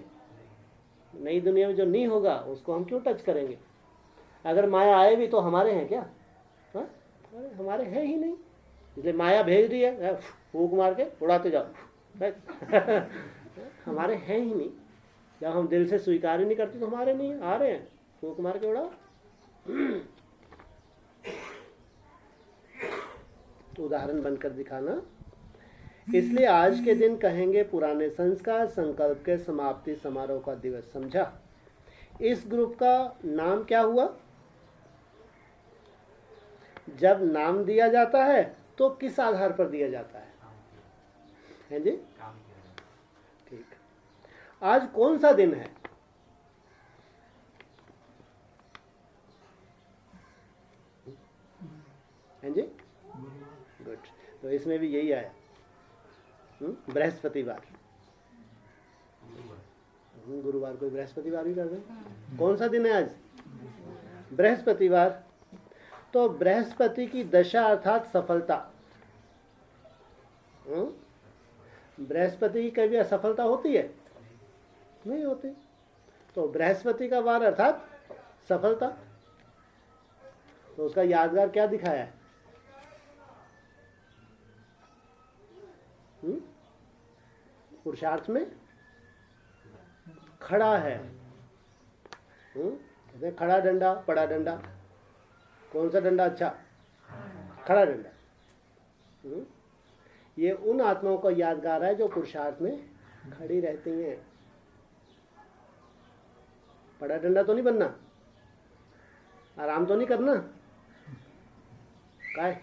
नई दुनिया में जो नहीं होगा उसको हम क्यों टच करेंगे? अगर माया आए भी तो हमारे हैं क्या? हमारे हैं ही नहीं, इसलिए माया भेज रही है, फूंक मार के उड़ाते जाओ। हमारे हैं ही नहीं। जब हम दिल से स्वीकार ही नहीं करते तो हमारे नहीं, आ रहे हैं, फूंक मार के उड़ाओ। उदाहरण बनकर दिखाना। इसलिए आज के दिन कहेंगे पुराने संस्कार संकल्प के समाप्ति समारोह का दिवस। समझा? इस ग्रुप का नाम क्या हुआ? जब नाम दिया जाता है तो किस आधार पर दिया जाता है जी? ठीक। आज कौन सा दिन है? जी? गुड। तो इसमें भी यही आया, बृहस्पतिवार। गुरुवार को बृहस्पतिवार भी कर दें। कौन सा दिन है आज? बृहस्पतिवार। तो बृहस्पति की दशा अर्थात सफलता। बृहस्पति की कभी असफलता होती है? नहीं होती। तो बृहस्पति का वार अर्थात सफलता। तो उसका यादगार क्या दिखाया है? पुरुषार्थ में खड़ा है। खड़ा डंडा, पड़ा डंडा। कौन सा डंडा अच्छा? खड़ा डंडा। ये उन आत्माओं का यादगार है जो पुरुषार्थ में खड़ी रहती हैं। पड़ा डंडा तो नहीं बनना, आराम तो नहीं करना। काय?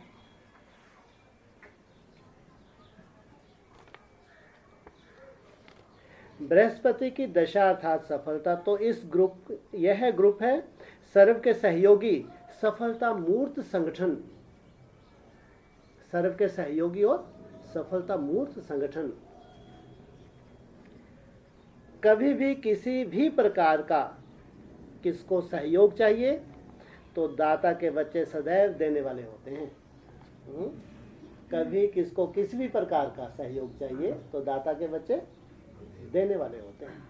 बृहस्पति की दशा अर्थात सफलता। तो इस ग्रुप, यह ग्रुप है सर्व के सहयोगी सफलता मूर्त संगठन। सर्व के सहयोगी और सफलता मूर्त संगठन। कभी भी किसी भी प्रकार का किसको सहयोग चाहिए तो दाता के बच्चे सदैव देने वाले होते हैं। कभी किसको किसी भी प्रकार का सहयोग चाहिए तो दाता के बच्चे देने वाले होते हैं।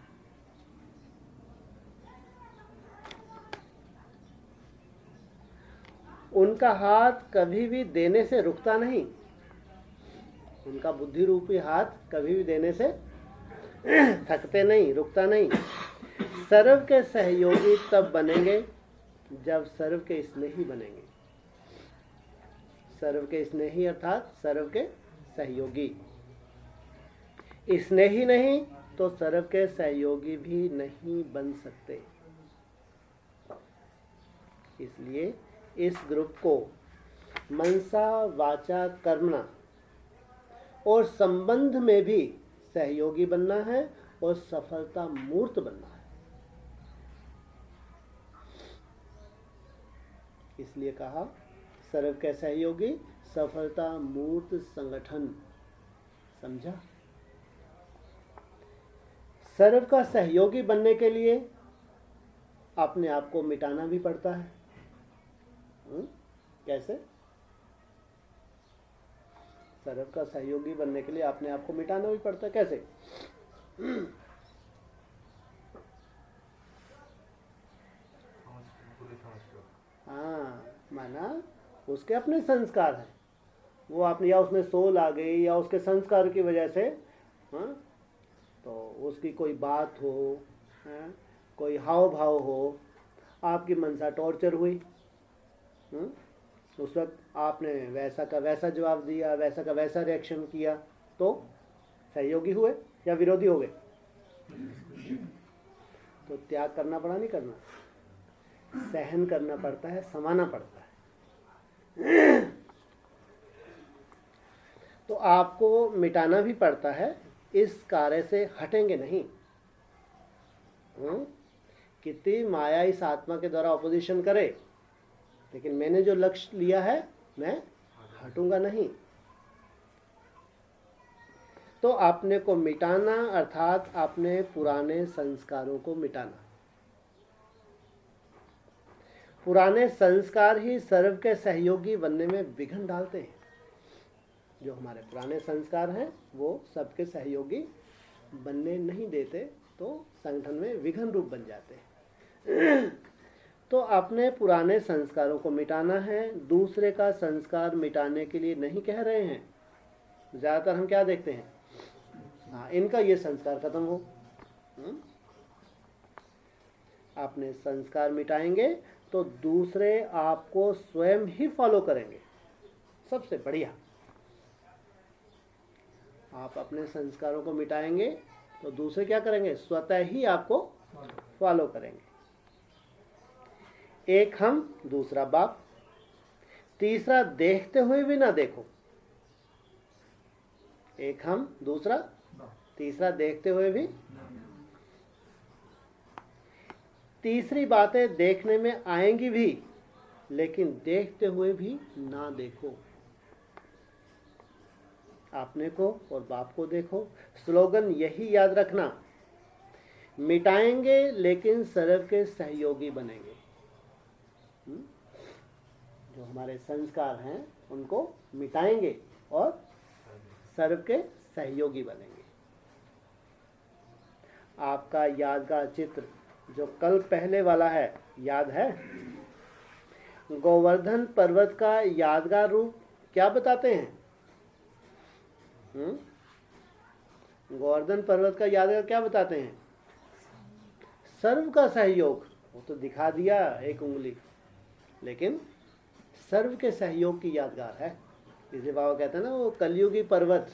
उनका हाथ कभी भी देने से रुकता नहीं। उनका बुद्धि रूपी हाथ कभी भी देने से थकते नहीं, रुकता नहीं। सर्व के सहयोगी तब बनेंगे जब सर्व के स्नेही बनेंगे। सर्व के स्नेही अर्थात सर्व के सहयोगी। स्नेही नहीं तो सर्व के सहयोगी भी नहीं बन सकते। इसलिए इस ग्रुप को मनसा वाचा कर्मणा और संबंध में भी सहयोगी बनना है और सफलता मूर्त बनना है। इसलिए कहा सर्व के सहयोगी सफलता मूर्त संगठन। समझा? सर्व का सहयोगी बनने के लिए अपने आप को मिटाना भी पड़ता है। कैसे? सर्व का सहयोगी बनने के लिए अपने आप को मिटाना भी पड़ता है। कैसे? हाँ, माना उसके अपने संस्कार हैं, वो आपने या उसमें सोल आ गई या उसके संस्कार की वजह से, हाँ, तो उसकी कोई बात हो, हाँ, कोई हाव भाव हो, आपकी मनसा टॉर्चर हुई, उस वक्त आपने वैसा का वैसा जवाब दिया, वैसा का वैसा रिएक्शन किया, तो सहयोगी हुए या विरोधी हो गए? तो त्याग करना पड़ा, नहीं करना, सहन करना पड़ता है, समाना पड़ता है। तो आपको मिटाना भी पड़ता है, इस कार्य से हटेंगे नहीं। कितनी माया इस आत्मा के द्वारा ऑपोजिशन करे, लेकिन मैंने जो लक्ष्य लिया है मैं हटूंगा नहीं। तो अपने को मिटाना अर्थात अपने पुराने संस्कारों को मिटाना। पुराने संस्कार ही सर्व के सहयोगी बनने में विघ्न डालते हैं। जो हमारे पुराने संस्कार हैं वो सबके सहयोगी बनने नहीं देते, तो संगठन में विघ्न रूप बन जाते हैं। तो अपने पुराने संस्कारों को मिटाना है, दूसरे का संस्कार मिटाने के लिए नहीं कह रहे हैं। ज़्यादातर हम क्या देखते हैं, हाँ इनका ये संस्कार खत्म हो। अपने संस्कार मिटाएंगे तो दूसरे आपको स्वयं ही फॉलो करेंगे। सबसे बढ़िया, आप अपने संस्कारों को मिटाएंगे तो दूसरे क्या करेंगे, स्वतः ही आपको फॉलो करेंगे। एक हम, दूसरा बाप, तीसरा देखते हुए भी ना देखो। एक हम, दूसरा, तीसरा देखते हुए भी। तीसरी बातें देखने में आएंगी भी, लेकिन देखते हुए भी ना देखो। आपने को और बाप को देखो। स्लोगन यही याद रखना, मिटाएंगे लेकिन सर्व के सहयोगी बनेंगे। जो हमारे संस्कार हैं उनको मिटाएंगे और सर्व के सहयोगी बनेंगे। आपका यादगार चित्र जो कल पहले वाला है, याद है? गोवर्धन पर्वत का यादगार रूप क्या बताते हैं? गोवर्धन पर्वत का यादगार क्या बताते हैं? सर्व का सहयोग। वो तो दिखा दिया एक उंगली, लेकिन सर्व के सहयोग की यादगार है। इसे बाबा कहते हैं ना, वो कलयुगी पर्वत,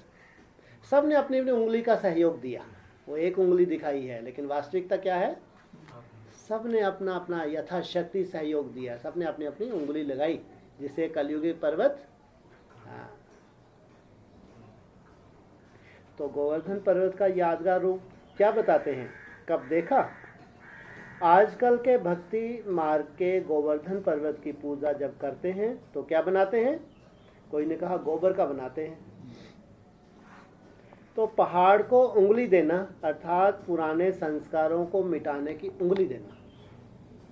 सब ने अपनी अपनी उंगली का सहयोग दिया। वो एक उंगली दिखाई है, लेकिन वास्तविकता क्या है? सब ने अपना अपना यथाशक्ति सहयोग दिया, सब ने अपनी अपनी उंगली लगाई, जिसे कलयुगी पर्वत। हाँ, तो गोवर्धन पर्वत का यादगार रूप क्या बताते हैं? कब देखा? आजकल के भक्ति मार्ग के गोवर्धन पर्वत की पूजा जब करते हैं तो क्या बनाते हैं? कोई ने कहा गोबर का बनाते हैं। तो पहाड़ को उंगली देना अर्थात पुराने संस्कारों को मिटाने की उंगली देना।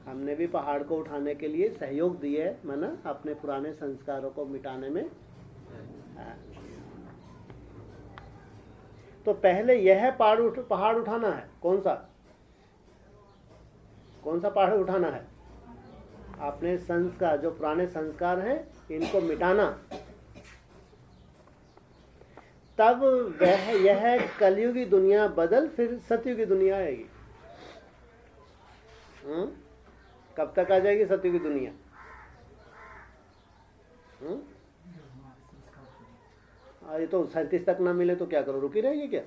हमने भी पहाड़ को उठाने के लिए सहयोग दिए है, माना अपने पुराने संस्कारों को मिटाने में। तो पहले यह पहाड़ उठाना है। कौन सा पहाड़ उठाना है? अपने संस्कार, जो पुराने संस्कार हैं, इनको मिटाना। तब वह यह कलयुगी दुनिया बदल फिर सतयुगी दुनिया आएगी। कब तक आ जाएगी सतयुगी दुनिया? ये तो 37 तक ना मिले तो क्या करो, रुकी रहेगी क्या?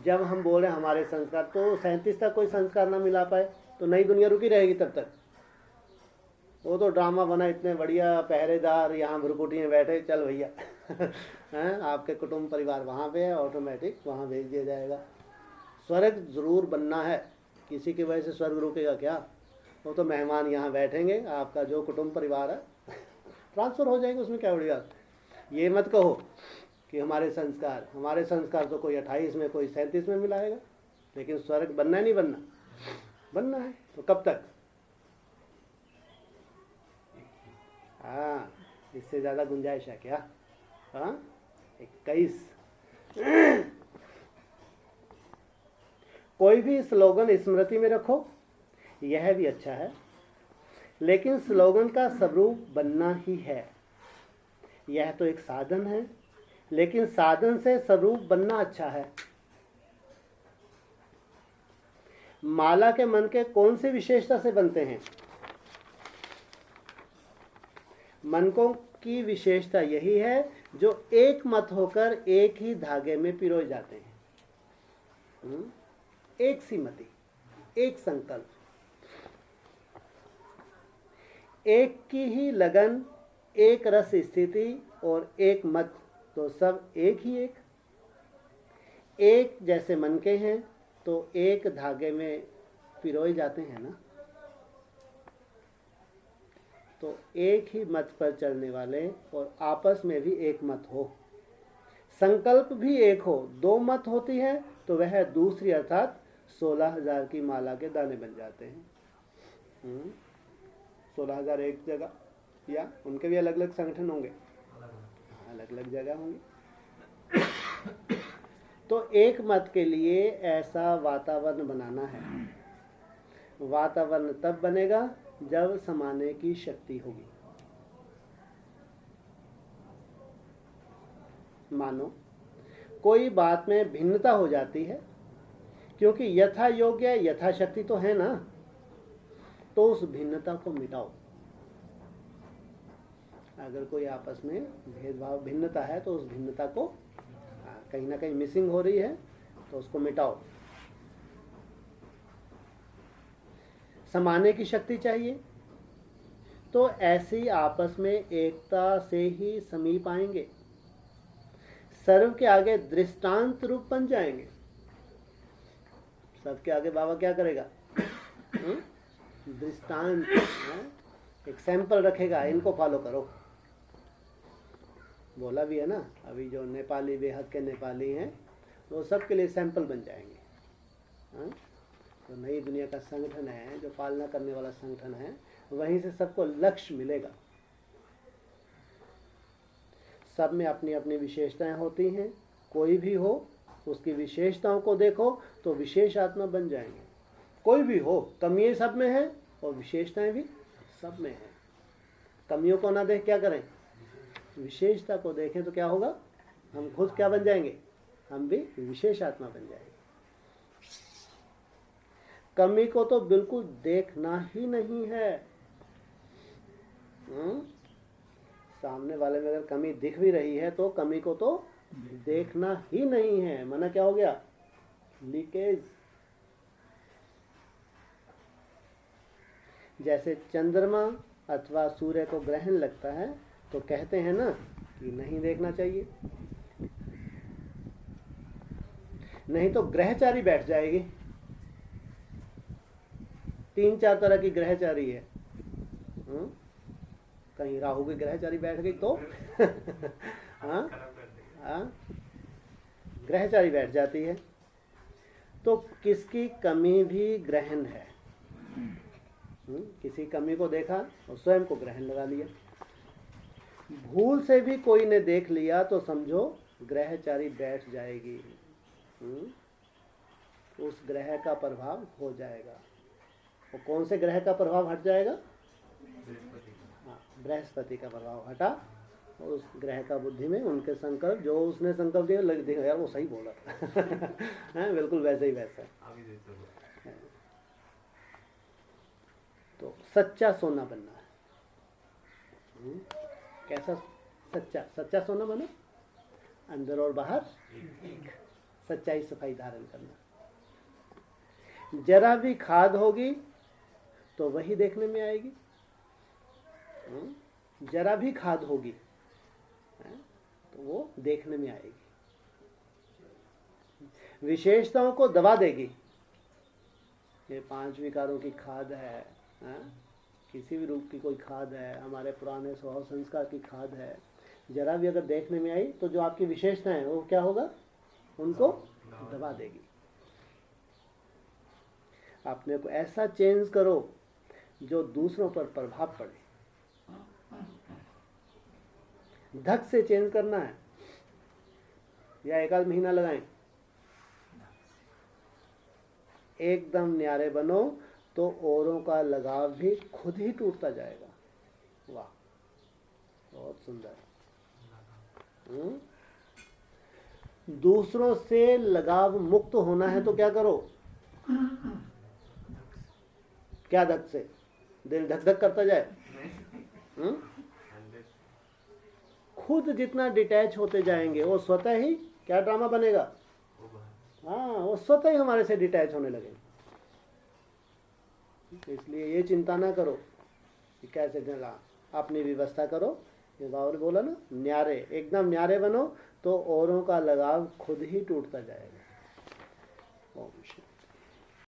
जब हम बोल रहे हैं हमारे संस्कार, तो 37 तक कोई संस्कार ना मिला पाए तो नई दुनिया रुकी रहेगी तब तक। वो तो ड्रामा बना, इतने बढ़िया पहरेदार यहाँ भुरकुटी में बैठे, चल भैया हैं, आपके कुटुंब परिवार वहाँ पे है, ऑटोमेटिक वहाँ भेज दिया जाएगा। स्वर्ग जरूर बनना है, किसी की वजह से स्वर्ग रुकेगा क्या? वो तो मेहमान यहाँ बैठेंगे, आपका जो कुटुंब परिवार है ट्रांसफ़र हो जाएंगे, उसमें क्या बड़ी बात। ये मत कहो कि हमारे संस्कार तो कोई 28 में कोई 37 में मिलाएगा, लेकिन स्वर्ग बनना नहीं बनना। बनना है। तो कब तक? हाँ, इससे ज्यादा गुंजाइश है क्या? हाँ, 21। कोई भी स्लोगन स्मृति में रखो, यह भी अच्छा है, लेकिन स्लोगन का स्वरूप बनना ही है। यह तो एक साधन है, लेकिन साधन से स्वरूप बनना अच्छा है। माला के मन के कौन सी विशेषता से बनते हैं? मनकों की विशेषता यही है जो एक मत होकर एक ही धागे में पिरोए जाते हैं। एक सी मति, एक संकल्प, एक की ही लगन, एक रस स्थिति और एक मत, तो सब एक ही एक जैसे मन के हैं तो एक धागे में पिरोए जाते हैं ना। तो एक ही मत पर चलने वाले और आपस में भी एक मत हो, संकल्प भी एक हो, दो मत होती है तो वह दूसरी अर्थात 16,000 की माला के दाने बन जाते हैं। 16,000 एक जगह, या उनके भी अलग अलग संगठन होंगे, अलग अलग जगह होंगे। तो एक मत के लिए ऐसा वातावरण बनाना है। वातावरण तब बनेगा जब समाने की शक्ति होगी। मानो कोई बात में भिन्नता हो जाती है, क्योंकि यथा योग्य यथाशक्ति तो है ना, तो उस भिन्नता को मिटाओ। अगर कोई आपस में भेदभाव भिन्नता है तो उस भिन्नता को कहीं ना कहीं मिसिंग हो रही है, तो उसको मिटाओ। समाने की शक्ति चाहिए, तो ऐसी आपस में एकता से ही समीप आएंगे, सर्व के आगे दृष्टांत रूप बन जाएंगे। सबके आगे बाबा क्या करेगा? दृष्टांत, एक सैंपल रखेगा, इनको फॉलो करो। बोला भी है ना, अभी जो नेपाली बेहद के नेपाली हैं वो सबके लिए सैंपल बन जाएंगे। तो नई दुनिया का संगठन है, जो पालना करने वाला संगठन है, वहीं से सबको लक्ष्य मिलेगा। सब में अपनी अपनी विशेषताएं होती हैं, कोई भी हो उसकी विशेषताओं को देखो तो विशेष आत्मा बन जाएंगे। कोई भी हो, कमियां सब में है और विशेषताएं भी सब में है। कमियों को ना देख क्या करें? विशेषता को देखें तो क्या होगा? हम खुद क्या बन जाएंगे? हम भी विशेष आत्मा बन जाएंगे। कमी को तो बिल्कुल देखना ही नहीं है। सामने वाले में अगर कमी दिख भी रही है तो कमी को तो देखना ही नहीं है। माना क्या हो गया? लीकेज। जैसे चंद्रमा अथवा सूर्य को ग्रहण लगता है तो कहते हैं ना कि नहीं देखना चाहिए, नहीं तो ग्रहचारी बैठ जाएगी। 3-4 तरह की ग्रहचारी है। कहीं राहु की ग्रहचारी बैठ गई तो ग्रहचारी बैठ जाती है। तो किसकी कमी भी ग्रहण है। किसी कमी को देखा और स्वयं को ग्रहण लगा लिया। भूल से भी कोई ने देख लिया तो समझो ग्रहचारी बैठ जाएगी। उस ग्रह का प्रभाव हो जाएगा। और कौन से ग्रह का प्रभाव हट जाएगा? बृहस्पति का प्रभाव हटा और उस ग्रह का बुद्धि में उनके संकल्प, जो उसने संकल्प दिया लग देखा यार वो सही बोला है बिल्कुल वैसे ही वैसा। तो सच्चा सोना बनना है। कैसा सच्चा? सच्चा सोना बना अंदर और बाहर एक, सच्चाई सफाई धारण करना। जरा भी खाद होगी तो वही देखने में आएगी। जरा भी खाद होगी तो वो देखने में आएगी। विशेषताओं को दबा देगी। ये 5 विकारों की खाद है, किसी भी रूप की कोई खाद है, हमारे पुराने स्वभाव संस्कार की खाद है, जरा भी अगर देखने में आई तो जो आपकी विशेषताएं हैं वो क्या होगा? उनको दबा देगी। अपने को ऐसा चेंज करो जो दूसरों पर प्रभाव पड़े। धक से चेंज करना है या एक आध महीना लगाएं। एकदम न्यारे बनो तो औरों का लगाव भी खुद ही टूटता जाएगा। वाह, बहुत सुंदर। दूसरों से लगाव मुक्त होना है तो क्या करो? क्या धक से? दिल धक धक करता जाए। खुद जितना डिटैच होते जाएंगे वो स्वतः ही क्या ड्रामा बनेगा? हाँ, वो स्वतः ही हमारे से डिटैच होने लगेंगे। इसलिए ये चिंता ना करो कि कैसे देना, अपनी व्यवस्था करो। ये बाबा ने बोला ना, न्यारे, एकदम न्यारे बनो तो औरों का लगाव खुद ही टूटता जाएगा। ओम शांति।